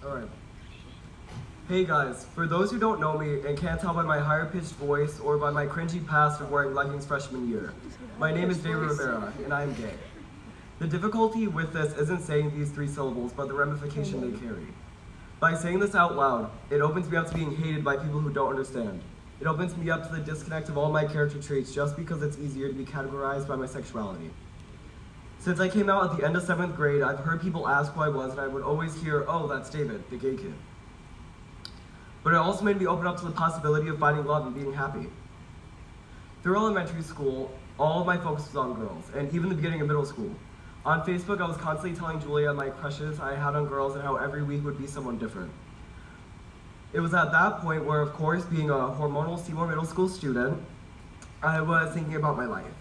Alright. Hey guys, for those who don't know me and can't tell by my higher pitched voice or by my cringy past of wearing leggings freshman year, my name is David Rivera and I am gay. The difficulty with this isn't saying these three syllables, but the ramification they carry. By saying this out loud, it opens me up to being hated by people who don't understand. It opens me up to the disconnect of all my character traits just because it's easier to be categorized by my sexuality. Since I came out at the end of 7th grade, I've heard people ask who I was, and I would always hear, "Oh, that's David, the gay kid." But it also made me open up to the possibility of finding love and being happy. Through elementary school, all of my focus was on girls, and even the beginning of middle school. On Facebook, I was constantly telling Julia my crushes I had on girls and how every week would be someone different. It was at that point where, of course, being a hormonal Seymour middle school student, I was thinking about my life.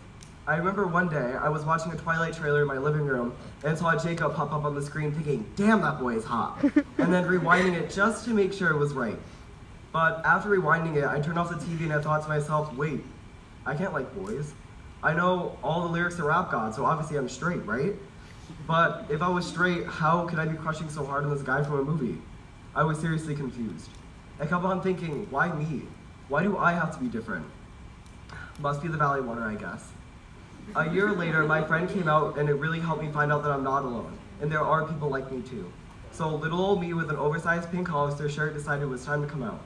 I remember one day, I was watching a Twilight trailer in my living room and saw Jacob pop up on the screen thinking, "Damn, that boy is hot," and then rewinding it just to make sure it was right. But after rewinding it, I turned off the TV and I thought to myself, wait, I can't like boys. I know all the lyrics to Rap God, so obviously I'm straight, right? But if I was straight, how could I be crushing so hard on this guy from a movie? I was seriously confused. I kept on thinking, why me? Why do I have to be different? Must be the Valley Water, I guess. A year later, my friend came out and it really helped me find out that I'm not alone. And there are people like me too. So little old me with an oversized pink Hollister shirt decided it was time to come out.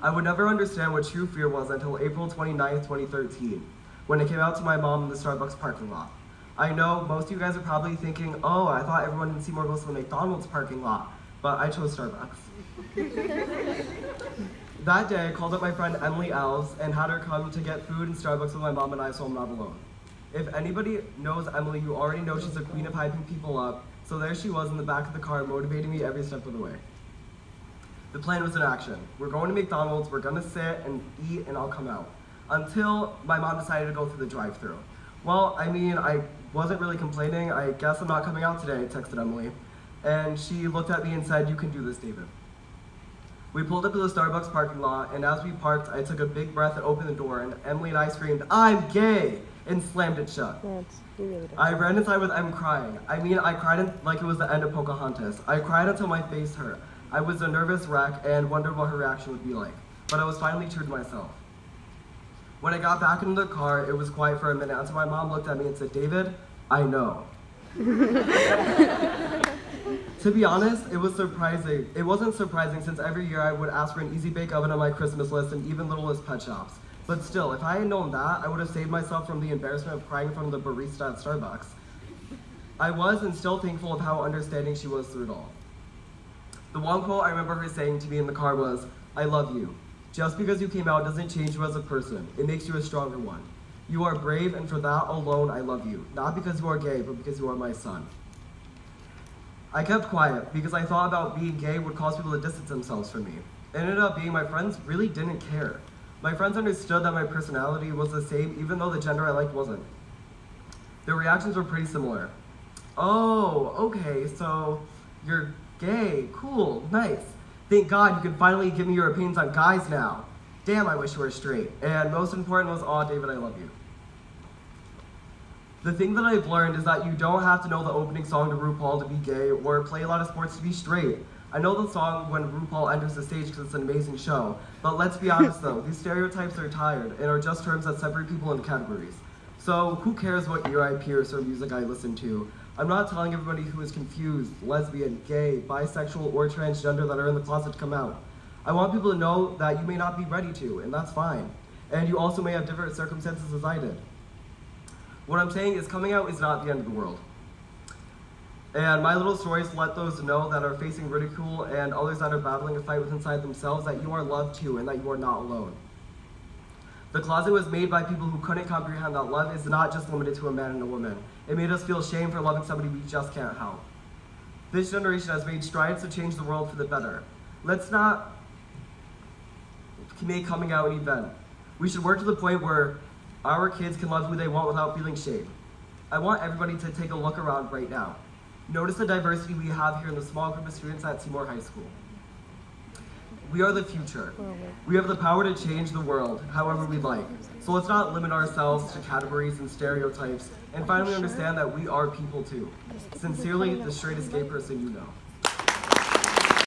I would never understand what true fear was until April 29th, 2013, when I came out to my mom in the Starbucks parking lot. I know most of you guys are probably thinking, oh, I thought everyone in Seymour goes to the McDonald's parking lot, but I chose Starbucks. That day, I called up my friend Emily Alves and had her come to get food in Starbucks with my mom and I, so I'm not alone. If anybody knows Emily, you already know she's the queen of hyping people up, so there she was in the back of the car motivating me every step of the way. The plan was in action. We're going to McDonald's, we're gonna sit and eat, and I'll come out. Until my mom decided to go through the drive-thru. Well, I mean, I wasn't really complaining. I guess I'm not coming out today, I texted Emily. And she looked at me and said, "You can do this, David." We pulled up to the Starbucks parking lot, and as we parked, I took a big breath and opened the door, and Emily and I screamed, "I'm gay!" and slammed it shut. I ran inside with Em crying. I mean, I cried like it was the end of Pocahontas. I cried until my face hurt. I was a nervous wreck and wondered what her reaction would be like. But I was finally true to myself. When I got back into the car, it was quiet for a minute until my mom looked at me and said, "David, I know." To be honest, it was surprising. It wasn't surprising since every year I would ask for an easy bake oven on my Christmas list and even littlest pet shops. But still, if I had known that, I would have saved myself from the embarrassment of crying in front of the barista at Starbucks. I was and still thankful of how understanding she was through it all. The one quote I remember her saying to me in the car was, "I love you. Just because you came out doesn't change you as a person. It makes you a stronger one. You are brave, and for that alone, I love you. Not because you are gay, but because you are my son." I kept quiet because I thought about being gay would cause people to distance themselves from me. It ended up being my friends really didn't care. My friends understood that my personality was the same even though the gender I liked wasn't. Their reactions were pretty similar. "Oh, okay, so you're gay, cool, nice. Thank God you can finally give me your opinions on guys now. Damn, I wish you were straight." And most important was, "Aw, David, I love you." The thing that I've learned is that you don't have to know the opening song to RuPaul to be gay or play a lot of sports to be straight. I know the song when RuPaul enters the stage because it's an amazing show, but let's be honest though, these stereotypes are tired and are just terms that separate people into categories. So who cares what ear I pierce or music I listen to? I'm not telling everybody who is confused, lesbian, gay, bisexual, or transgender that are in the closet to come out. I want people to know that you may not be ready to, and that's fine. And you also may have different circumstances as I did. What I'm saying is coming out is not the end of the world. And my little stories let those know that are facing ridicule and others that are battling a fight with inside themselves that you are loved too and that you are not alone. The closet was made by people who couldn't comprehend that love is not just limited to a man and a woman. It made us feel shame for loving somebody we just can't help. This generation has made strides to change the world for the better. Let's not make coming out an event. We should work to the point where our kids can love who they want without feeling shame. I want everybody to take a look around right now. Notice the diversity we have here in the small group of students at Seymour High School. We are the future. We have the power to change the world however we like. So let's not limit ourselves to categories and stereotypes and finally understand that we are people too. Sincerely, the straightest gay person you know.